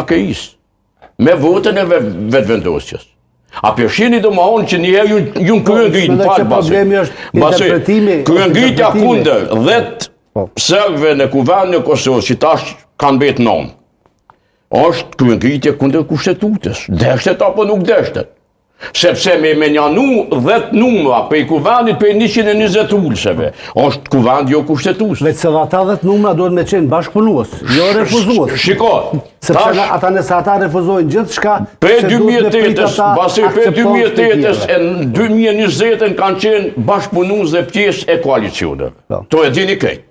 AKI-s, me votën e vetëvendosjes. A përshini do më honë që njëherë ju në kërën gjitë, kërën gjitë kundër 10 sërve në kuvendin e Kosovës, që tash kanë betë nëmë, është kërën gjitë kundër kushtetutës, deshtet apo nuk deshtet. Sepse me menjanu 10 numra për kuvendit për 120 ullëseve, është kuvend jo kushtetus. Veç se ata 10 numra duhet me qenë bashkëpunues, jo refuzues. Shiko, sepse ata nëse ata refuzojnë gjithë shka, për 2008-ës, basi për 2008-ës e 2020-ën kanë qenë bashkëpunues dhe pjesë e koalicioneve. To e dini krejt.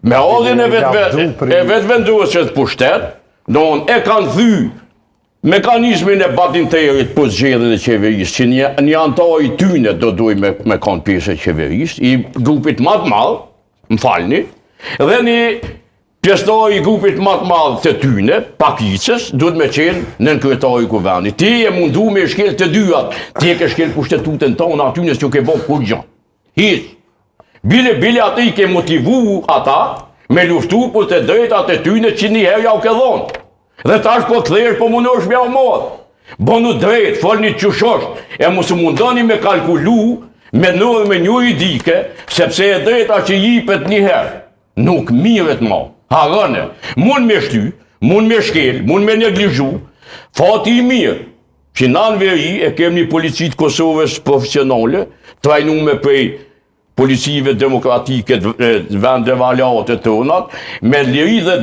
Me ordin e vetëvendosjes pushtet, e kanë thy mekanizmin e badinterit për zgjedhjen e qeverisë, që një antar i tyne do duj me kanë pjesë e qeverisë, i grupit më të madh, më falni, dhe një pjesëtar i grupit më të madh të tyne, pakicës, duhet me qenë nën kryetari i kuvendit. Ti e mundu me shkel të dyat, ti e ke shkel pushtetutën tonë aty që ke bërë kur gjë. Hiç. Bile ati i ke motivu ata me luftu për të drejtat e tyne që njëherë ja u ke dhonë. Dhe tash po këthesh po mundosh me amod. Bonu drejt, folni qushosh, e mos mundoni me kalkulu, me nërë me një idike, sepse e drejta që jipet njëherë, nuk miret ma, harëne, mund me shty, mund me shkel, mund me neglizhu, fati i mirë, që në veri e kemi policit Kosovës profesionale, trajnume prej policive demokratike, vende valate të tonat, me liri dhe